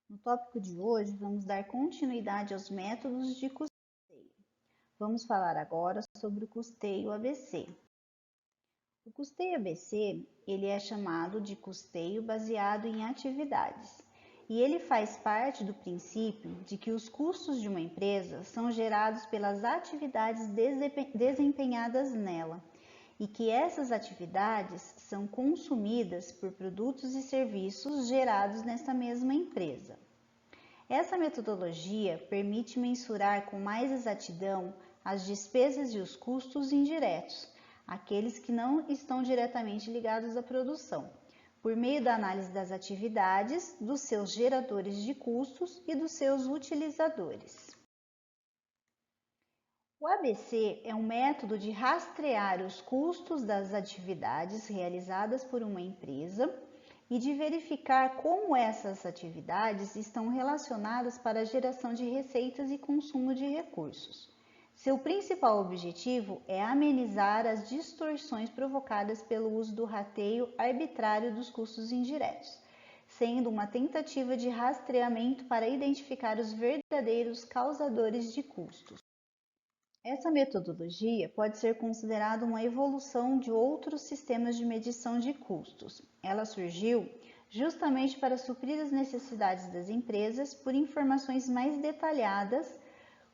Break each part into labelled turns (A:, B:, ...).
A: No tópico de hoje, vamos dar continuidade aos métodos de custeio. Vamos falar agora sobre o custeio ABC. O custeio ABC, ele é chamado de custeio baseado em atividades, e ele faz parte do princípio de que os custos de uma empresa são gerados pelas atividades desempenhadas nela, e que essas atividades são consumidas por produtos e serviços gerados nessa mesma empresa. Essa metodologia permite mensurar com mais exatidão as despesas e os custos indiretos, aqueles que não estão diretamente ligados à produção, por meio da análise das atividades, dos seus geradores de custos e dos seus utilizadores. O ABC é um método de rastrear os custos das atividades realizadas por uma empresa e de verificar como essas atividades estão relacionadas para a geração de receitas e consumo de recursos. Seu principal objetivo é amenizar as distorções provocadas pelo uso do rateio arbitrário dos custos indiretos, sendo uma tentativa de rastreamento para identificar os verdadeiros causadores de custos. Essa metodologia pode ser considerada uma evolução de outros sistemas de medição de custos. Ela surgiu justamente para suprir as necessidades das empresas por informações mais detalhadas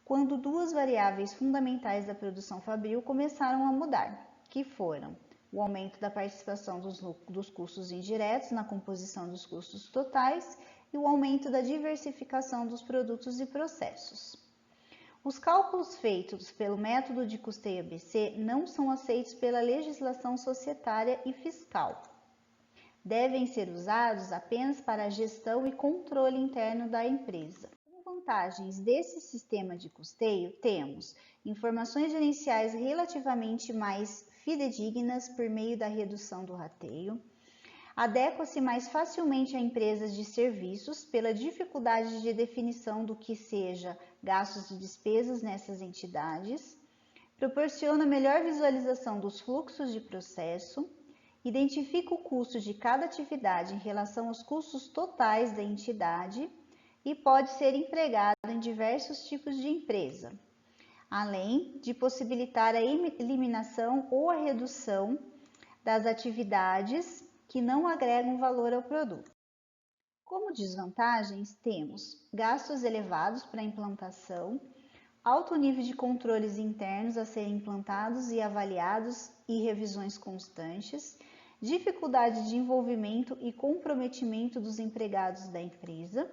A: quando duas variáveis fundamentais da produção fabril começaram a mudar, que foram o aumento da participação dos custos indiretos na composição dos custos totais e o aumento da diversificação dos produtos e processos. Os cálculos feitos pelo método de custeio ABC não são aceitos pela legislação societária e fiscal. Devem ser usados apenas para a gestão e controle interno da empresa. Como vantagens desse sistema de custeio, temos informações gerenciais relativamente mais fidedignas por meio da redução do rateio, adequa-se mais facilmente a empresas de serviços pela dificuldade de definição do que seja gastos e despesas nessas entidades, proporciona melhor visualização dos fluxos de processo, identifica o custo de cada atividade em relação aos custos totais da entidade e pode ser empregado em diversos tipos de empresa, além de possibilitar a eliminação ou a redução das atividades que não agregam valor ao produto. Como desvantagens, temos gastos elevados para a implantação, alto nível de controles internos a serem implantados e avaliados e revisões constantes, dificuldade de envolvimento e comprometimento dos empregados da empresa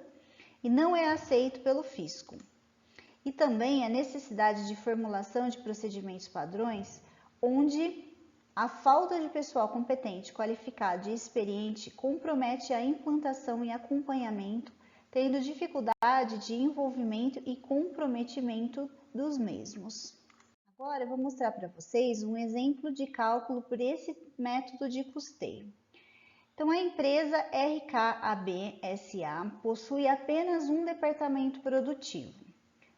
A: e não é aceito pelo fisco. E também a necessidade de formulação de procedimentos padrões, onde a falta de pessoal competente, qualificado e experiente compromete a implantação e acompanhamento, tendo dificuldade de envolvimento e comprometimento dos mesmos. Agora eu vou mostrar para vocês um exemplo de cálculo por esse método de custeio. Então, a empresa RKAB SA possui apenas um departamento produtivo.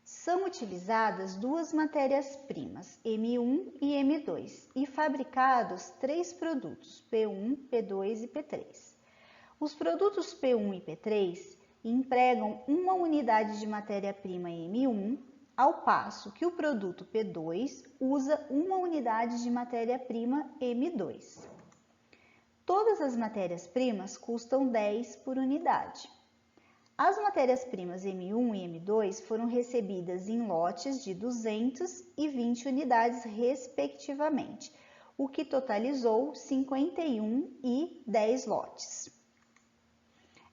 A: São utilizadas duas matérias-primas, M1 e M2, e fabricados três produtos, P1, P2 e P3. Os produtos P1 e P3 empregam uma unidade de matéria-prima M1, ao passo que o produto P2 usa uma unidade de matéria-prima M2. Todas as matérias-primas custam 10 por unidade. As matérias-primas M1 e M2 foram recebidas em lotes de 220 unidades, respectivamente, o que totalizou 51 e 10 lotes.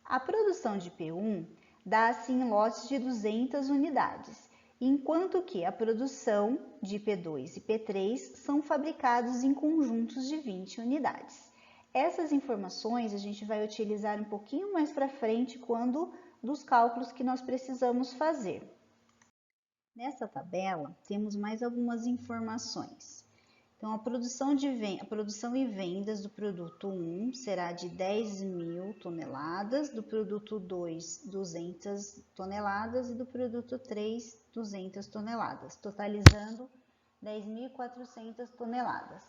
A: A produção de P1 dá-se em lotes de 200 unidades, enquanto que a produção de P2 e P3 são fabricados em conjuntos de 20 unidades. Essas informações a gente vai utilizar um pouquinho mais para frente quando dos cálculos que nós precisamos fazer. Nessa tabela, temos mais algumas informações. Então, a produção e vendas do produto 1 será de 10.000 toneladas, do produto 2, 200 toneladas e do produto 3, 200 toneladas, totalizando 10.400 toneladas.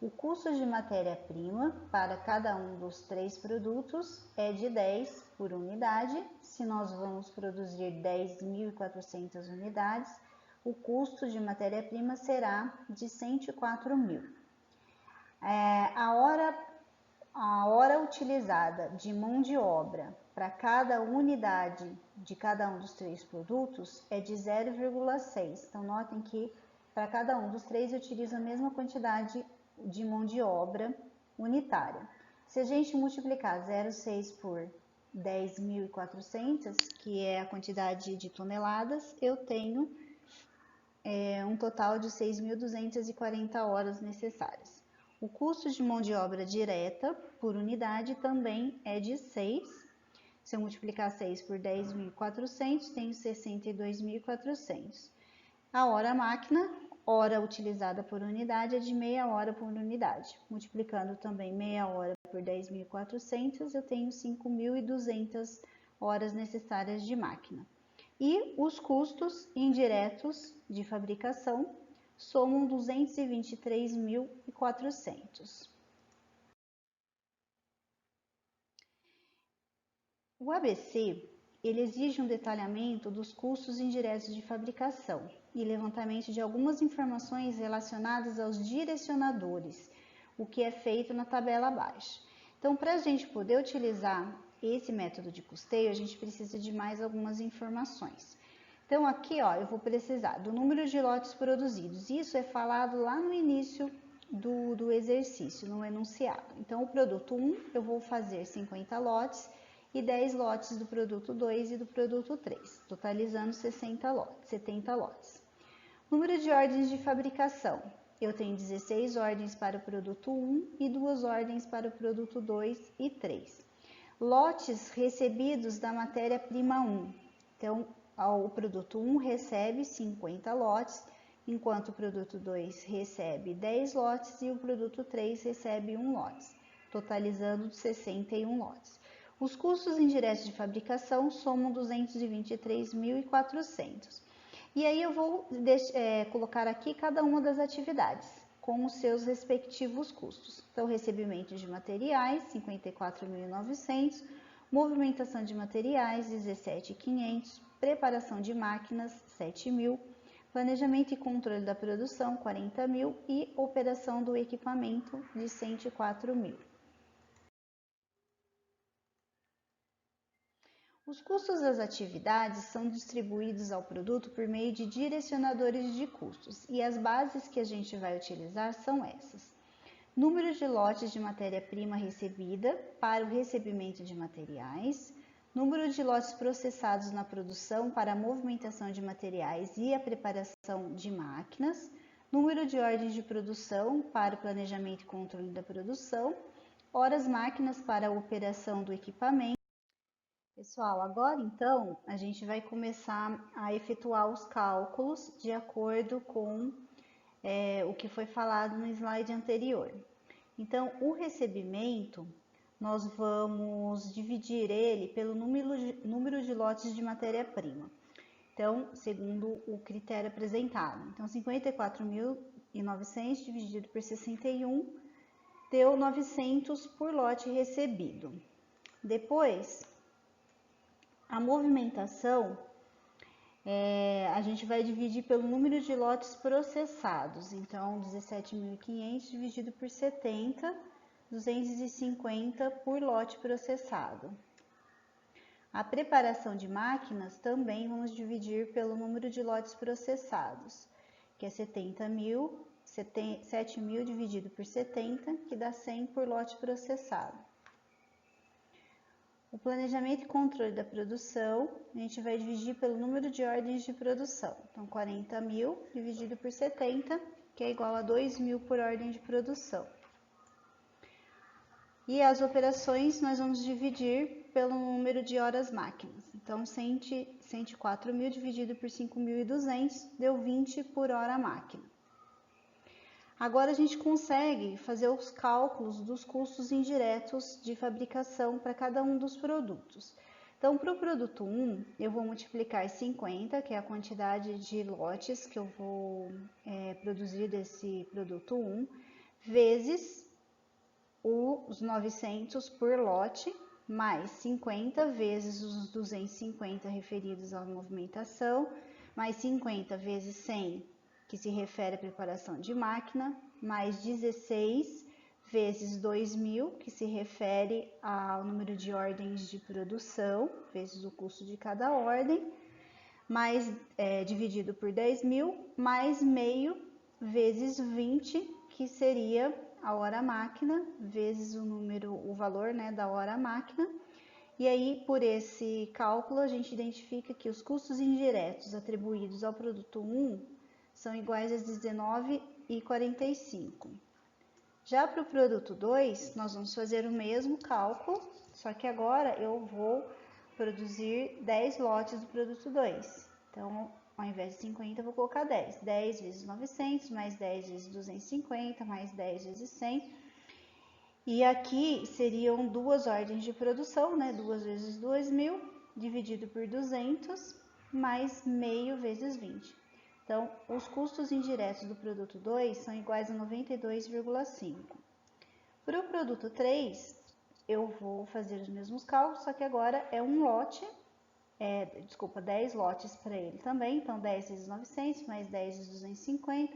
A: O custo de matéria-prima para cada um dos 3 produtos é de 10 por unidade. Se nós vamos produzir 10.400 unidades, o custo de matéria-prima será de 104.000. A hora utilizada de mão de obra para cada unidade de cada um dos 3 produtos é de 0,6. Então, notem que para cada um dos 3 eu utilizo a mesma quantidade de mão de obra unitária. Se a gente multiplicar 0,6 por 10.400, que é a quantidade de toneladas, eu tenho um total de 6.240 horas necessárias. O custo de mão de obra direta por unidade também é de 6. Se eu multiplicar 6 por 10.400, tenho 62.400. A hora máquina, hora utilizada por unidade, é de meia hora por unidade. Multiplicando também meia hora por 10.400, eu tenho 5.200 horas necessárias de máquina. E os custos indiretos de fabricação somam 223.400. O ABC, ele exige um detalhamento dos custos indiretos de fabricação e levantamento de algumas informações relacionadas aos direcionadores, o que é feito na tabela abaixo. Então, para a gente poder utilizar esse método de custeio, a gente precisa de mais algumas informações. Então, aqui, ó, eu vou precisar do número de lotes produzidos. Isso é falado lá no início do exercício, no enunciado. Então, o produto 1, eu vou fazer 50 lotes e 10 lotes do produto 2 e do produto 3, totalizando 70 lotes. Número de ordens de fabricação. Eu tenho 16 ordens para o produto 1 e 2 ordens para o produto 2 e 3. Lotes recebidos da matéria-prima 1. Então, o produto 1 recebe 50 lotes, enquanto o produto 2 recebe 10 lotes e o produto 3 recebe 1 lote, totalizando 61 lotes. Os custos indiretos de fabricação somam 223.400. E aí eu vou colocar aqui cada uma das atividades, com os seus respectivos custos. Então, recebimento de materiais, 54.900, movimentação de materiais, 17.500, preparação de máquinas, 7.000, planejamento e controle da produção, 40.000 e operação do equipamento, de 104.000. Os custos das atividades são distribuídos ao produto por meio de direcionadores de custos e as bases que a gente vai utilizar são essas. Número de lotes de matéria-prima recebida para o recebimento de materiais, número de lotes processados na produção para a movimentação de materiais e a preparação de máquinas, número de ordens de produção para o planejamento e controle da produção, horas máquinas para a operação do equipamento. Pessoal, agora então a gente vai começar a efetuar os cálculos de acordo com o que foi falado no slide anterior. Então, o recebimento, nós vamos dividir ele pelo número de lotes de matéria-prima. Então, segundo o critério apresentado. Então, 54.900 dividido por 61 deu 900 por lote recebido. Depois, a movimentação, a gente vai dividir pelo número de lotes processados. Então, 17.500 dividido por 70, 250 por lote processado. A preparação de máquinas também vamos dividir pelo número de lotes processados, que é 70.000, 7.000 dividido por 70, que dá 100 por lote processado. O planejamento e controle da produção, a gente vai dividir pelo número de ordens de produção. Então, 40.000 dividido por 70, que é igual a 2.000 por ordem de produção. E as operações nós vamos dividir pelo número de horas máquinas. Então, 104.000 dividido por 5.200 deu 20 por hora máquina. Agora a gente consegue fazer os cálculos dos custos indiretos de fabricação para cada um dos produtos. Então, para o produto 1, eu vou multiplicar 50, que é a quantidade de lotes que eu vou produzir desse produto 1, vezes os 900 por lote, mais 50 vezes os 250 referidos à movimentação, mais 50 vezes 100, que se refere à preparação de máquina, mais 16 vezes 2.000, que se refere ao número de ordens de produção, vezes o custo de cada ordem, mais dividido por 10.000, mais meio vezes 20, que seria a hora máquina, vezes o valor, né, da hora máquina. E aí, por esse cálculo, a gente identifica que os custos indiretos atribuídos ao produto 1 são iguais a 19,45. Já para o produto 2, nós vamos fazer o mesmo cálculo, só que agora eu vou produzir 10 lotes do produto 2. Então, ao invés de 50, eu vou colocar 10. 10 vezes 900, mais 10 vezes 250, mais 10 vezes 100. E aqui seriam duas ordens de produção, né? 2 vezes 2.000, dividido por 200, mais meio vezes 20. Então, os custos indiretos do produto 2 são iguais a 92,5. Para o produto 3, eu vou fazer os mesmos cálculos, só que agora é um lote, 10 lotes para ele também. Então, 10 vezes 900, mais 10 vezes 250,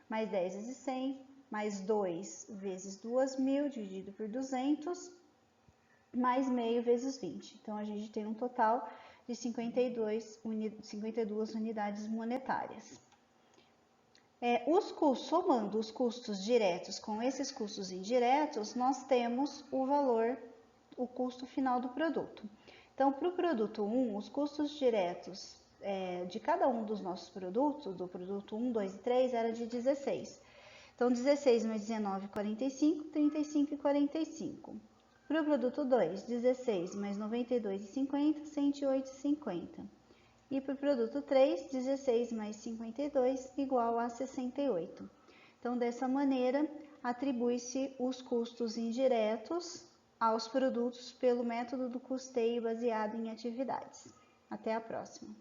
A: mais 10 vezes 100, mais 2 vezes 2.000, dividido por 200, mais meio vezes 20. Então, a gente tem um total de 52 unidades monetárias. Somando os custos diretos com esses custos indiretos, nós temos o valor, o custo final do produto. Então, para o produto 1, os custos diretos de cada um dos nossos produtos, do produto 1, 2 e 3, era de 16. Então, 16 mais 19,45, 35,45. Para o produto 2, 16 mais 92,50, 108,50. E para o produto 3, 16 mais 52 igual a 68. Então, dessa maneira, atribui-se os custos indiretos aos produtos pelo método do custeio baseado em atividades. Até a próxima!